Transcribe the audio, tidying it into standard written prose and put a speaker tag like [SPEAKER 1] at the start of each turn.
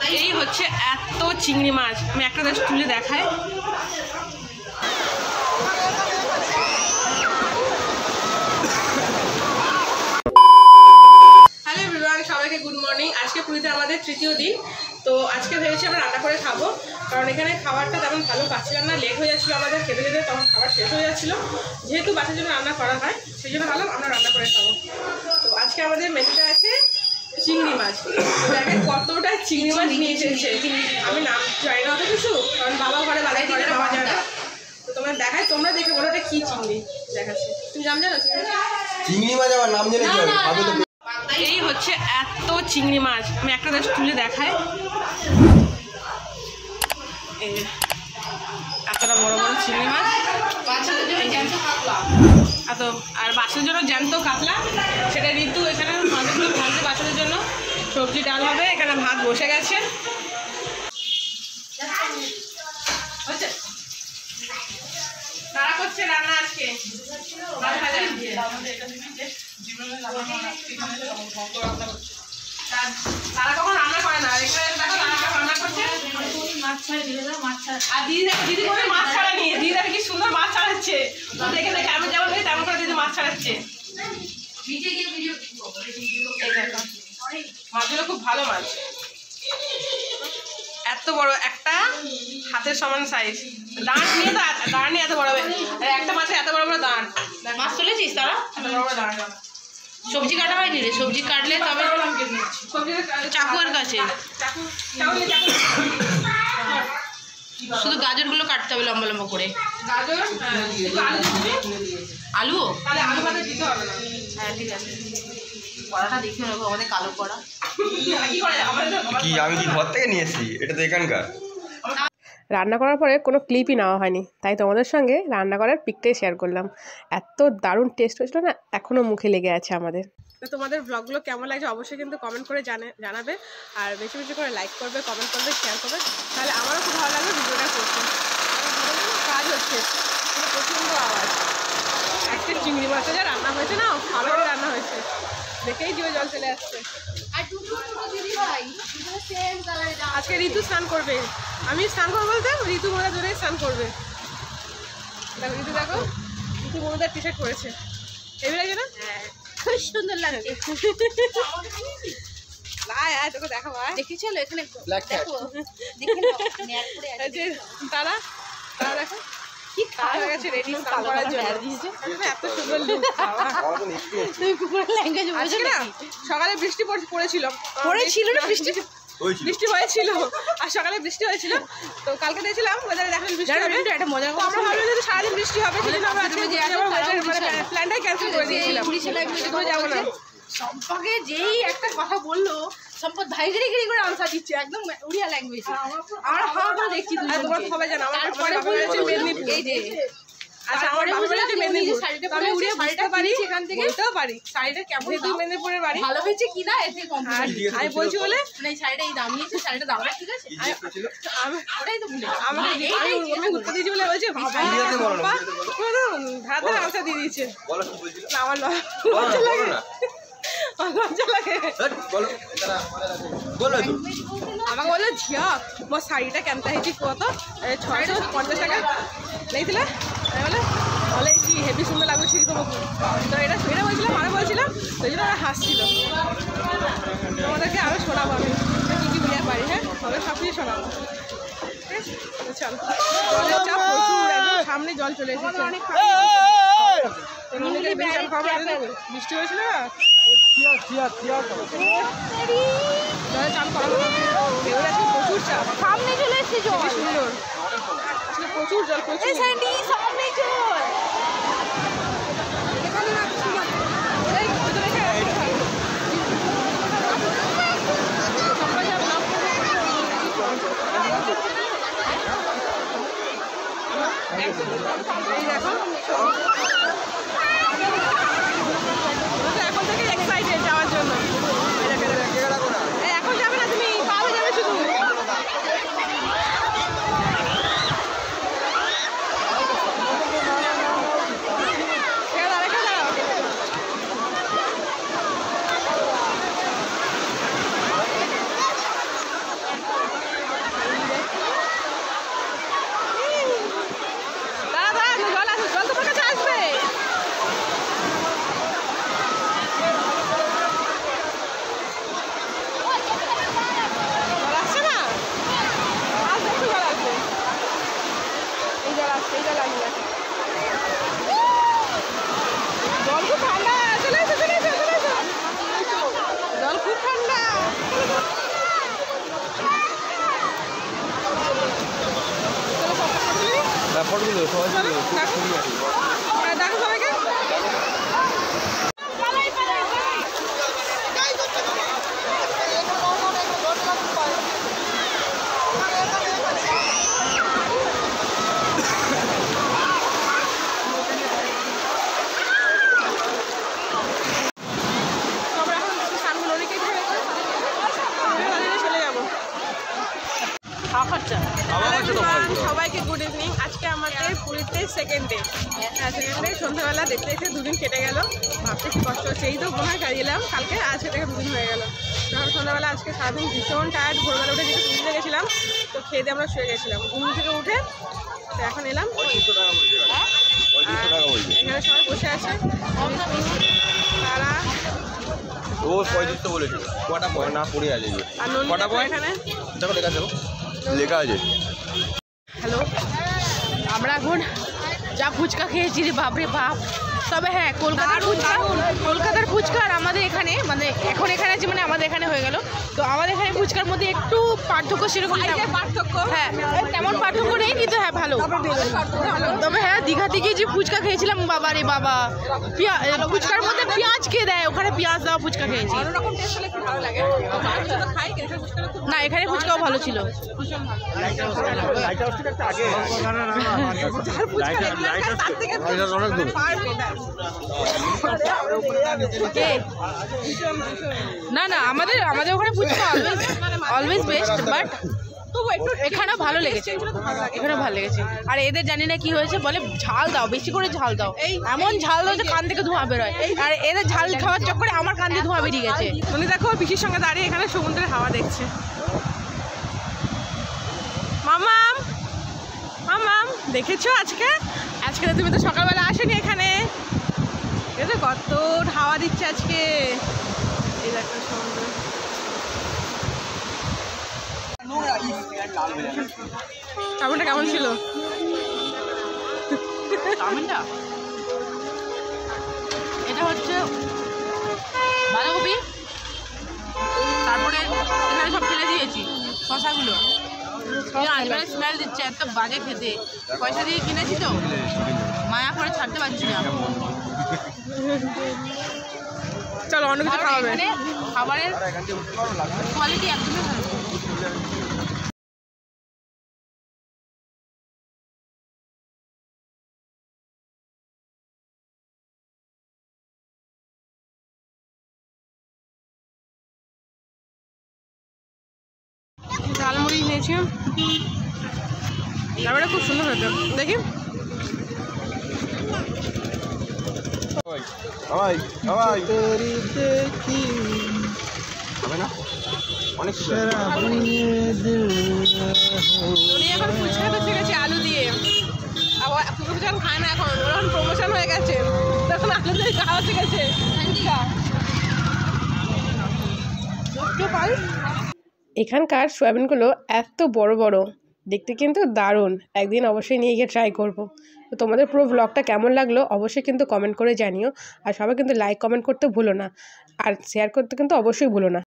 [SPEAKER 1] এই হচ্ছে এত চিংড়ি মাছ, আমি একটা দেশ তুলে দেখাই। হ্যালো এভরিওয়ান, সবাইকে গুড মর্নিং। আজকে পুরীতে আমাদের তৃতীয় দিন। তো আজকে ভেবেছি আমরা রান্না করে খাবো, কারণ এখানে খাবারটা তেমন ভালো পাচ্ছিলাম না, লেট হয়ে যাচ্ছিলো আমাদের খেতে খেতে, তখন খাবার শেষ হয়ে যাচ্ছিলো। যেহেতু বাচ্চার জন্য রান্না করা হয়, সেই জন্য ভাবলাম আমরা রান্না করে খাবো। তো আজকে আমাদের মেনুটা আছে চিংড়ি মাছ। দেখেন কতটা চিংড়ি মাছ নিয়ে এসেছে, আমি নাম জানি না অত কিছু, কারণ বাবা ঘরে বালাই করে পাওয়া যায় না। তো তোমরা দেখাই, তোমরা দেখে বলো এটা কি চিংড়ি দেখাচ্ছে। তুমি নাম জানো
[SPEAKER 2] চিংড়ি মাছ? আমার নাম জেনে কি হবে?
[SPEAKER 1] এই হচ্ছে এত চিংড়ি মাছ, আমি একটা দেশ তুলে দেখাই। এতটা বড় বড় চিংড়ি মাছ, এত। আর বাচ্চাদের জন্য জ্যান্ত কাতলা, সেটা ঋতু এখানে মাছগুলো ভাজছে বাচ্চাদের জন্য। সবজি ডাল হবে, এখানে ভাত বসে গেছে। তারা করছে রান্না আজকে তারা কখন রান্না করে না, রান্না করছে মাছ ছাড়া দিদি মাছ ছাড়া। আর দিদি করে মাছ ছাড়া নিয়ে দিদি কি সুন্দর মাছ ছাড়াচ্ছে, তো দেখে দেখে আমি যেমন করি তেমন করে দিদি মাছ ছাড়াচ্ছে। মাছগুলো খুব ভালো মাছ, এত বড় একটা হাতের সমান সাইজ। দাঁড় নিয়ে তো দাঁড় নিয়ে এত বড়, একটা মাছের এত বড় বড় দাঁড়। মাছ তুলেছিস তারা? এত বড় বড় দাঁড়। সবজি কাটা হয়নি রে, সবজি কাটলে তবে চাকুয়ার কাছে শুধু গাজরগুলো কাটতে হবে লম্বা লম্বা করে। গাজর আলু হ্যাঁ ঠিক আছে। কড়াটা দেখে নেবো, আমাদের কালো কড়া।
[SPEAKER 2] কি আমি কি ঘর থেকে নিয়ে এসেছি? এটা তো এখানকার।
[SPEAKER 1] রান্না করার পরে কোনো ক্লিপই নেওয়া হয়নি, তাই তোমাদের সঙ্গে রান্না করার পিকটাই শেয়ার করলাম। এত দারুণ টেস্ট হয়েছিল না, এখনও মুখে লেগে আছে আমাদের। তো তোমাদের ব্লগগুলো কেমন লাগছে অবশ্যই কিন্তু কমেন্ট করে জানাবে। আর বেশি বেশি করে লাইক করবে, কমেন্ট করবে, শেয়ার করবে, তাহলে আমারও খুব ভালো লাগবে ভিডিওটা করতে। কাজ হচ্ছে কিন্তু প্রচণ্ড আওয়াজ। আজকে চিংড়ি মাছটা যা রান্না হয়েছে না, ভালো করে রান্না হয়েছে, দেখেই জিভে জল চলে আসছে। আজকে ঋতু স্নান করবে, আমি স্নান করবো বলতে ঋতু মোদা ধরে স্নান করবে। দেখো ঋতু, দেখো ঋতু মোদার টি শার্ট পরেছে, এমনি লাগে না? খুব সুন্দর লাগছে। তোকে দেখো দেখি, চলো এখানে তারা দেখো কি খাওয়া হয়ে গেছে, রেডি স্নান করার জন্য। এত সুন্দর লুক। আজকে না সকালে বৃষ্টি পড়েছিল না, বৃষ্টি হয়েছিল, আর সকালে বৃষ্টি হয়েছিল। তো কালকে দেখছিলাম ওয়েদারে দেখলাম বৃষ্টি হবে, একটা মজা। আমরা ভাবলাম যে সারাদিন বৃষ্টি হবে, সেই জন্য আমরা প্ল্যানটাই ক্যান্সেল করে দিয়েছিলাম। যাবো না। সম্পর্কে যেই একটা কথা বললো, সম্পদ ভাইগিরি করে আনসার দিচ্ছে একদম উড়িয়া ল্যাঙ্গুয়েজ। আমরা হাওয়া দেখছি, তোমরা সবাই জানো আমার মেদিনীপুর। এই যে আচ্ছা, আমার বাবার বাড়ি মেদিনীপুর, আমি উড়িয়া বুঝতে পারি, সেখান থেকে বলতেও পারি শাড়িটা কেমন। যেহেতু মেদিনীপুরের বাড়ি, ভালো হয়েছে কিনা এতে কম। আমি বলছি বলে মানে শাড়িটা এই দাম নিয়েছে, শাড়িটা দাম ঠিক আছে। ওটাই তো আমি ঘুরতে দিয়েছি বলে বলছি ধার ধার আনসার দিয়ে দিয়েছে। আমার লজ্জা লাগে, লজ্জা লাগে। আমাকে বললো ঝিয়া মোর শাড়িটা কেমন হয়েছি কত? 650 টাকা লেগেছিল। আমি বলেছি হেভি সুন্দর লাগছে তোমাকে। তো এটা বলছিলাম, আরও বলছিলাম, সেই জন্য ওরা হাসছিল। তোমাদেরকে আরও শোনাবো আমি কী কী বুঝে পারি। হ্যাঁ, তবে সব কিছু শোনাবো, ঠিক আছে? চল, জলের চাপ প্রচুর, একদম সামনে জল চলে এসেছে। বৃষ্টি হয়েছিল না, জলে চান করাবো, প্রচুর চাপ, সামনে চলে এসেছে জল, সুন্দর প্রচুর জল, প্রচুর সামনে চল। এখন থেকে এক্সাইটেড যাওয়ার জন্য। এখন যাবে না তুমি, পাবে যাবে শুধু। দেখো সবাইকে। সবাইকে গুড ইভিনিং। আজকে আমাদের পুরীতে সেকেন্ড ডে। সন্ধ্যাবেলা দেখতে দেখতে দুদিন কেটে গেল। ভাবতে কি কষ্ট হচ্ছে, এই তো মনে হয় গেলাম কালকে, আজকে থেকে দুদিন হয়ে গেল। তখন সন্ধ্যাবেলা আজকে সারাদিন ভীষণ টায়ার্ড। ভোরবেলা উঠে যেহেতু পুরীতে গেছিলাম, তো খেয়ে দিয়ে আমরা শুয়ে গেছিলাম। ঘুম থেকে উঠে তো এখন এলাম। এখানে সবাই বসে আছে, তারা
[SPEAKER 2] কটা পয়েন্ট না পড়ে আছে
[SPEAKER 1] এখানে
[SPEAKER 2] দেখো লেখা আছে।
[SPEAKER 3] হ্যালো, আমরা এখন যা ফুচকা খেয়েছি রে বাপরে বাপ। তবে হ্যাঁ, কলকাতার ফুচকা আর আমাদের এখানে মানে এখন এখানে আছে মানে আমাদের এখানে হয়ে গেল। তো আমাদের এখানে ফুচকার মধ্যে একটু পার্থক্য সেরকম
[SPEAKER 1] পার্থক্য,
[SPEAKER 3] হ্যাঁ তেমন পার্থক্য নেই, কিন্তু হ্যাঁ ভালো। তবে হ্যাঁ, দীঘা থেকে যে ফুচকা খেয়েছিলাম বাবা রে বাবা, ফুচকার মধ্যে পেঁয়াজ খেয়ে দেয়, ওখানে পেঁয়াজ দেওয়া ফুচকা খেয়েছি। না, এখানে ফুচকাও ভালো ছিল। না না, আমাদের ওখানে ফুচকা অলওয়েজ বেস্ট, বাট এখানেও ভালো লেগেছে, এখানেও ভালো লেগেছে। আর এদের জানি না কি হয়েছে, বলে ঝাল দাও, বেশি করে ঝাল দাও, এমন ঝাল দাও যে কান থেকে ধোঁয়া বেরোয়। আর এদের ঝাল খাওয়ার চক্করে আমার কান থেকে ধোঁয়া বেরিয়ে গেছে।
[SPEAKER 1] মানে দেখো পিসির সঙ্গে দাঁড়িয়ে এখানে সমুদ্রের হাওয়া দেখছে। মামাম মামাম দেখেছো আজকে তুমি তো সকালবেলা আসেনি এখানে, এই তো কত হাওয়া দিচ্ছে আজকে। এই দেখো সমুদ্র। চাউমিনটা কেমন ছিল?
[SPEAKER 3] চাউমিনটা এটা হচ্ছে বাঁধাকপি, তারপরে এখানে সব ফেলে দিয়েছি শশাগুলো, স্মেল দিচ্ছে, এত বাজে খেতে। পয়সা দিয়ে কিনেছি তো, মায়া করে ছাড়তে পারছি না।
[SPEAKER 1] চলো অন্য কিছু খাওয়াবে।
[SPEAKER 3] খাবারের কোয়ালিটি একদমই ভালো।
[SPEAKER 1] ঝালমুড়ি নিয়েছি, তারপরে খুব সুন্দর হতো। দেখি এখন ফুচকা তো শিখেছি আলু দিয়ে, আবার ফুচকা খায় না এখন, ওরা প্রমোশন হয়ে গেছে, তখন আলু দিয়ে খাওয়া শিখেছে। এখানকার সয়াবিনগুলো এত বড় বড়, দেখতে কিন্তু দারুণ। একদিন অবশ্যই নিয়ে গিয়ে ট্রাই করব। তো তোমাদের পুরো ব্লগটা কেমন লাগলো অবশ্যই কিন্তু কমেন্ট করে জানিও। আর সবাই কিন্তু লাইক কমেন্ট করতে ভুলো না, আর শেয়ার করতে কিন্তু অবশ্যই ভুলো না।